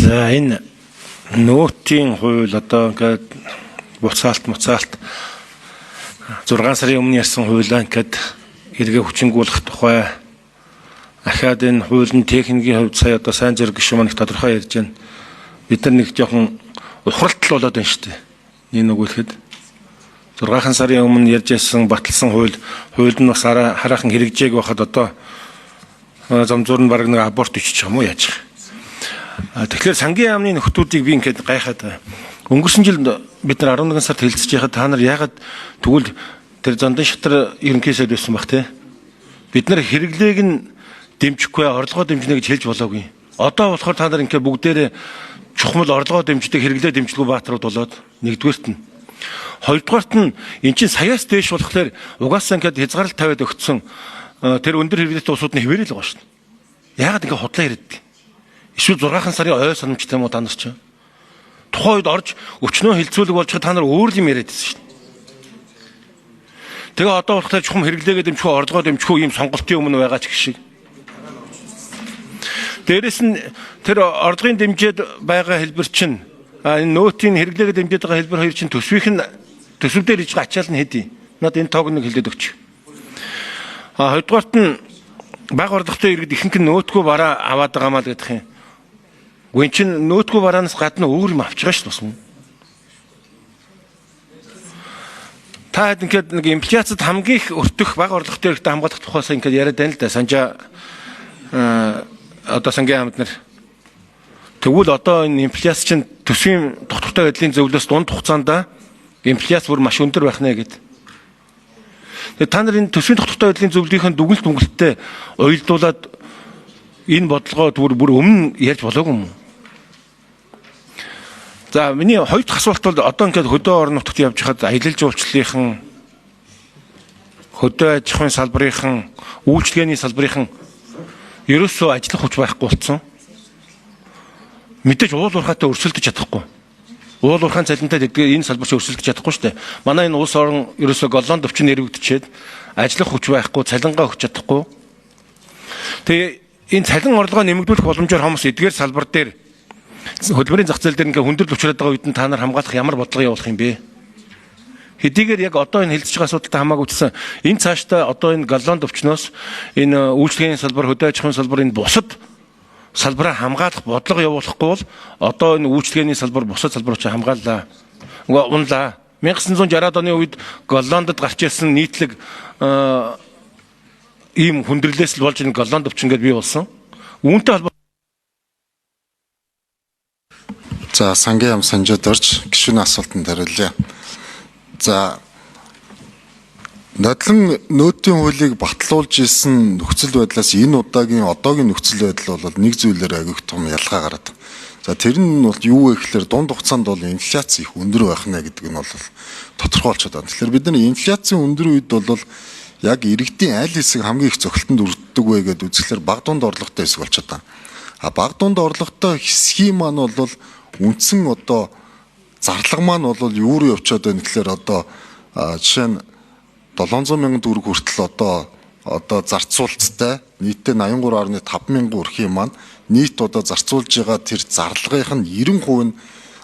За энэ нөтийн хууль одоо ингээд буцаалт 6 сарын өмнө ярьсан хуулиа ингээд эргээ хүчингүүлэх тухай ахаад энэ хуулийн техникийн хувьд сая одоо сайн зэрэг гишүүн маань их тодорхой ярьж байна. Бид нар нэг жоохон ухралтал болоод байна шүү дээ. Энэ үг хэлэхэд 6 сарын өмнө ярьж байсан баталсан хууль нь бас хараахан хэрэгжээг байхад одоо замзуур нь баг нэг аборт иччих юм уу яаж. Тэгэхээр сангийн яамны нөхдүүдийг би ингээд гайхаад өнгөрсөн жил бид нар 11 сард хэлцэж яхад та нар яагаад тэгвэл тэр Зандан шатар ерөнхий сайд байсан баг те. Бид нар хэрэглээг нь дэмжихгүй орлогоо дэмжинэ гэж хэлж болоогүй. Одоо болохоор та нар ингээд бүгдээрээ чухмал орлогоо дэмждэг хэрэглээ дэмжлгүй баатрууд болоод нэгдүгээрт нь. Хоёрдугаарт нь эн чинь саяас дээш болохоор угаасаа ингээд хязгаарлалт тавиад өгсөн тэр өндөр хэрэглээтэй улсууд нь хэвээрэл байгаа шүү дээ. Яагаад ингээд хотлоо яриад. Эсвэл 6 сарын ой санамжтай юм уу та нар ч. Тухайн үед орж өчнөө хилцүүлэг болж та нар өөр юм яриад байсан шүү дээ. Тэгээ одоо болохоор чухам хэрэглээгээ дэмжих орлогоо дэмжих ийм сонголтын өмнө байгаа ч гэх шиг. Дээрээс нь тэр орлогын дэмжээд байгаа хэлбэр чинь энэ нөтийн хэрэглээгээ дэмжиж байгаа хэлбэр хоёр чинь төсөв дээр иж ачаал нь хэдий. Над энэ тоог нэг хэлээд өгч. Хоёрдугаарт нь баг орлоготой иргэд ихэнх нь нөтгөө бараа аваад байгаа маа гэдэг юм. Гүн чин нөтгөө бараанаас гадна өөр юм авч байгаа шүү дээ. Та ингээд нэг инфляцид хамгийн их өртөх баг орлоготой иргэдэд хамгаалах тухайсаа ингээд яриад байна л да. Санжаа одоо сангийн хамт нар тэгвэл одоо энэ инфляц чинь төсвийн тогтвортой байдлын зөвлөөс дунд хугацаанд инфляц бүр маш өндөр байх нэ гэд. Тэгээ та нар энэ төсвийн тогтвортой байдлын зөвлөлтийн дүгнэлттэй уялдуулаад энэ бодлогоо бүр өмнө ярьж болоогүй юм уу? За миний хоёр дахь асуулт бол одоо ингээд хөдөө орон нутагт явж хаад аялал жуулчлалынхан хөдөө аж ахуйн салбарынхан үйлчлэгээний салбарынхан ерөөсөө ажиллах хүч байхгүй болсон. Мэдээж уул уурхайтай өрсөлдөж чадахгүй. Уул уурхайн цалинтай энэ салбарч өрсөлдөж чадахгүй шүү дээ. Манай энэ улс орон ерөөсөө голлонд өвчин нэрвэгдчихэд ажиллах хүч байхгүй, цалингаа өгч чадахгүй. Тэгээ энэ цалин орлогоо нэмэгдүүлэх боломжоор хүмүүс эдгээр салбар дээр хөдөлмөрийн зах зээл дээр ингээ хүндрэл учраад байгаа үед нь та нар хамгаалах ямар бодлого явуулах юм бэ? Хэдийгээр яг одоо энэ хэлцэж байгаа асуудалтай хамаагүй утсан энэ цаашдаа одоо энэ голлонд өвчнөөс энэ үйлчлэгийн салбар, хөдөө аж ахуйн салбар энэ бусад салбараа хамгаалах бодлого явуулахгүй бол одоо энэ үйлчлэгээний салбар бусад салбарууд ч хамгааллаа. Унлаа. 1960-аад оны үед голлондод гарч ирсэн нийтлэг ийм хүндрэлээс л болж энэ голлонд өвчин гэдээ бий болсон. Үүнтэй холбоотой за сангийн яам санжаад орж гишүүний асуултанд хариулъя. За нодлон нөтийн хуулийг батлуулж исэн нөхцөл байдлаас энэ одоогийн нөхцөл байдал бол нэг зүйлээр агих том ялгаа гараад. За тэр нь бол юу вэ гэхээр дунд хугацаанд бол инфляц их өндөр байх нэ гэдэг нь бол тодорхойлцоод байна. Тэгэхээр бид нар инфляцийн өндөр үед бол яг иргэдийн аль хэсэг хамгийн их зохилтонд өртдөг вэ гэдээ үзэхлээр баг дунд орлоготой хэсэг болчиход байна. Баг дунд орлоготой хэсгийн маань бол үндсэн одоо зарлага маань бол юу руу явчихад байна гэхээр одоо жишээ нь 700 мянган төгрөг хүртэл одоо зарцуулцтай нийтдээ 83.5 мянган өрхийн маань нийт одоо зарцуулж байгаа тэр зарлагын 90% нь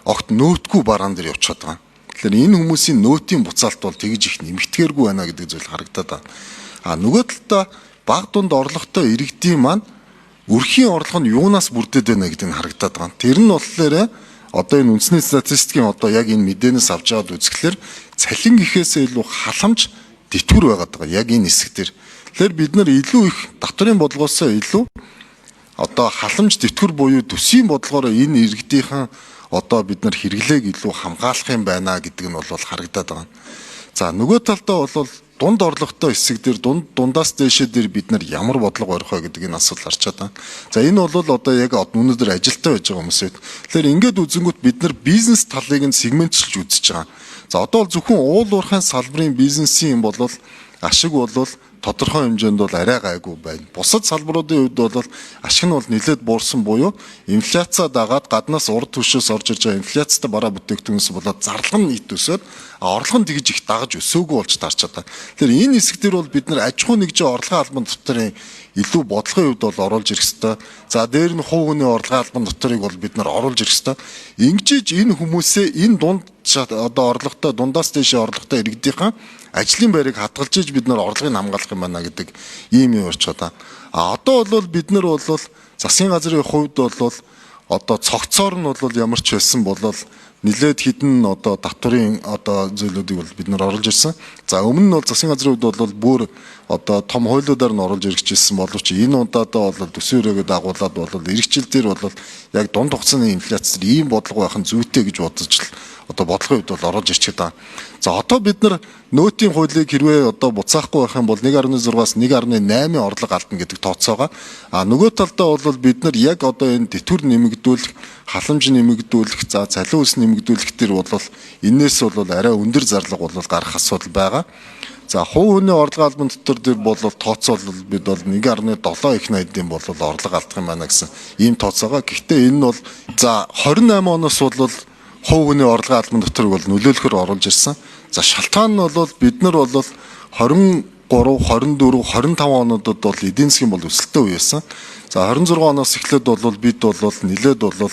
огт нөөтгүй бараан дээр явчихад байгаа. Тэгэхээр энэ хүмүүсийн нөөтийн буцаалт бол тэгж их нэмэгдэхэргүй байна гэдэг зүйл харагдаад байна. Нөгөө талдаа баг дунд орлоготой иргэдийн маань өрхийн орлого нь юунаас бүрдээд байна гэдэг нь харагдаад байгаа. Тэр нь болохоор одоо энэ үндэсний статистикийн одоо яг энэ мэдээнээс авч аваад үзэхлээр цалин гэхээсээ илүү халамж дэтгэр байгаад байгаа. Яг энэ хэсэг дээр. Тэгэхээр бид нар илүү их татврын бодлогоосоо илүү одоо халамж дэтгэр буюу төсвийн бодлогоор энэ иргэдийнхэн одоо бид нар хэрэглээг илүү хамгаалах юм байна гэдэг нь бол харагдаад байгаа. За нөгөө талдаа бол дунд орлоготой хэсэг дээр дундаас дээшээ дээр бид нар ямар бодлого барих вэ гэдэг энэ асуудал харчаад байна. За энэ бол одоо яг өнөөдөр ажилтаа байж байгаа хүмүүс үед. Тэгэхээр ингээд үзэнгүүт бид нар бизнес талыг нь сегментчилж үзэж байгаа. За одоо бол зөвхөн уул уурхайн салбарын бизнесийн юм бол ашиг бол тодорхой хэмжээнд бол арай гайгүй байна. Бусад салбаруудын хувьд бол ашиг нь бол нэлээд буурсан буюу инфляцаа дагаад гаднаас урд түвшээс орж ирж байгаа инфляцтай бараа бүтээгдэхүүнээс болоод зарлага нь ит өсөд орлого нь тэгж их дагаж өсөөгүй болж таарч байгаа. Тэгэхээр энэ хэсэг дээр бол бид нар аж ахуй нэгжийн орлогын албан дотоорын илүү бодлогын хувьд бол оруулж ирэх ёстой. За дээр нь хувь хүний орлогын албан дотоорыг бол бид нар оруулж ирэх ёстой. Ингэж энэ хүмүүсээ энэ дунд одоо орлоготой дундаас дээшээ орлоготой иргэдийнхэн ажлын байрыг хадгалж иж бид нар орлогыг хамгаалах юм байна гэдэг ийм юм орчод байгаа. Одоо бол бид нар бол засгийн газрын хувьд бол одоо цогцоор нь бол ямар ч байсан болол нилээд хідэн одоо татврын одоо зүйлүүдийг бол бид нар оруулж ирсэн. За өмнө нь бол засгийн газрын хувьд бол бүр одоо том хуулиудаар нь оруулж ирчихсэн боловч энэ удаадаа бол төсөв өрөөгөө дагуулад бол эргэжил дээр бол яг дунд хугацааны инфляц ийм бодлого байх нь зүйтэй гэж бодож л одоо бодлогын хувьд бол оруулж ирчихэд байгаа. За одоо бид нар нөөтийн хуулийг хэрвээ одоо буцаахгүй байх юм бол 1.6-аас 1.8 орлого алдна гэдэг тооцоогоо. Нөгөө талдаа бол бид нар яг одоо энэ тэтгэвэр нэмэгдүүлэх, халамж нэмэгдүүлэх, за цалин үлс нэмэгдүүлэх төр бол энээс бол арай өндөр зарлага бол гарах асуудал байгаа. За хувь хүний орлогын албан дотор дээр бол тооцоол бид бол 1.7 их найдын бол орлого алдах юм байна гэсэн ийм тооцоогоо. Гэхдээ энэ нь бол за 28 оноос бол хувь хүний орлогын албан доторыг бол нөлөөлөхөөр оруулж ирсэн. За шалтгаан нь бол бид нар бол 23, 24, 25 онуудад бол эдийн засгийн бол өсөлттэй үе байсан. За 26 оноос эхлээд бол бид бол нэлээд бол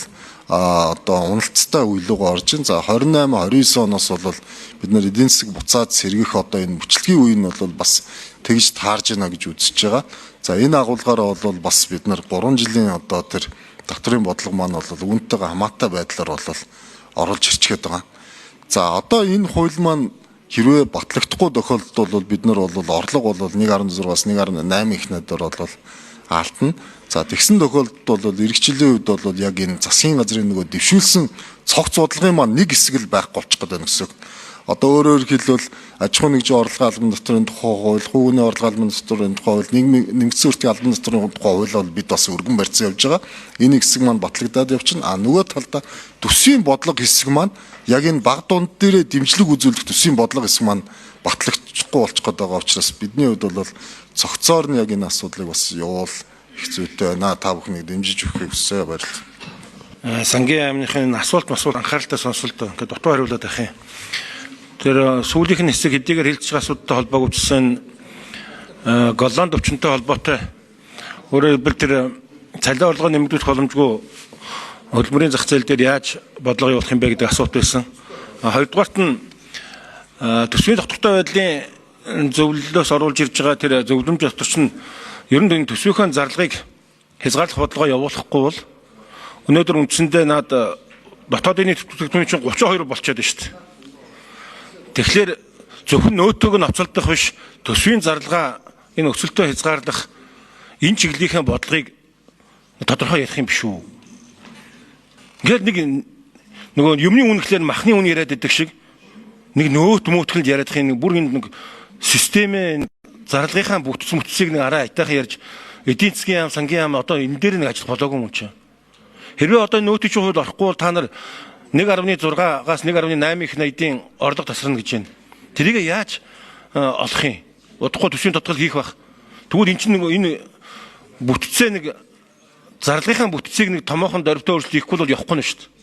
одоо уналттай үе рүү орж ин. За 28, 29 оноос бол бид нар эдийн засаг буцаад сэргэх одоо энэ бүчлэгийн үе нь бол бас тэгж таарж байна гэж үзэж байгаа. За энэ агуулгаараа бол бас бид нар 3 жилийн одоо тэр татврын бодлого маань бол үүнтэйгээ хамаатай байдлаар бол оруулж ирчихэд байгаа. За одоо энэ хууль маань хэрвээ батлагдахгүй тохиолдолд бол бид нар бол орлого бол 1.6-аас 1.8 их найдаар бол алдна. За тэгсэн тохиолдолд бол эрхчлэлийн хувьд бол яг энэ засгийн газрын нөгөө дэвшүүлсэн цогц бодлогын маань нэг хэсэг л байхгүй болчих гээд байна гэсэн. Одоо өөрөөр хэлбэл аж ахуй нэгжийн орлогын албан дотоорын тухай хууль, хувь хүний орлогын албан дотоорын тухай хууль, нэгдсэн үртгийн албан дотоорын тухай хууль бол бид бас өргөн барьсан явж байгаа. Энэ хэсэг маань батлагдаад явчихна. Нөгөө талдаа төсвийн бодлого хэсэг маань яг энэ баг дунд дээрээ дэмжлэг үзүүлэх төсвийн бодлого хэсэг маань батлагдчихгүй болчих гээд байгаа учраас бидний хувьд бол цогцоор нь яг энэ асуудлыг бас явуул их зүйтэй байна. Та бүхнийг дэмжиж өгөхийг хүсье баярлалаа. Сангийн аймгийн асуулт анхааралтай сонсолт ингээд дутуу хариулаад байх юм. Тэр сүүлийнх нь хэсэг хэдийгээр хэлж байгаа асуудалтай холбоогдсон Голланд өвчнөд холбоотой өөрөөр хэлбэл тэр цалин орлого нэмэгдүүлэх боломжгүй хөдөлмөрийн зах зээл дээр яаж бодлого явуулах юм бэ гэдэг асуулт байсан. Хоёрдугаарт нь төсвийн доктортой байдлын зөвлөлөөс оруулж ирж байгаа тэр зөвлөмж дотор нь ер нь төсвийнхөө зарлагыг хязгаарлах бодлого явуулахгүй бол өнөөдөр үндсэндээ над дотоодын төсвийн чинь 32 болчиход байна шүү дээ. Тэгэхээр зөвхөн нөөтөг нь оцолдох биш төсвийн зарлага энэ өсөлтөө хязгаарлах энэ чиглэлийнхээ бодлогыг тодорхой ярих юм биш үү? Ингээд нэг нөгөө юмны үнэхээр махны үн яриад байдаг шиг нэг нөөт мөтгөл яриад их бүр энэ нэг системээ зарлагынхаа бүтцийг нэг араа айтайхан ярьж эдийн засгийн яам, сангийн яам одоо энэ дээр нэг ажиллах болоогүй юм чи. Хэрвээ одоо нөөтийн хувьд орохгүй бол та нар 1.6-аас 1.8 их найдын орлого тасарна гэж байна. Тэрийг яаж олох юм? Удахгүй төсвийн тодтол хийх бах. Тэгвэл эн чинь энэ бүтцээ нэг зарлагынхаа бүтцийг нэг томоохон дөрвтөө өөрчлөлт хийхгүй бол явахгүй нь шүү дээ.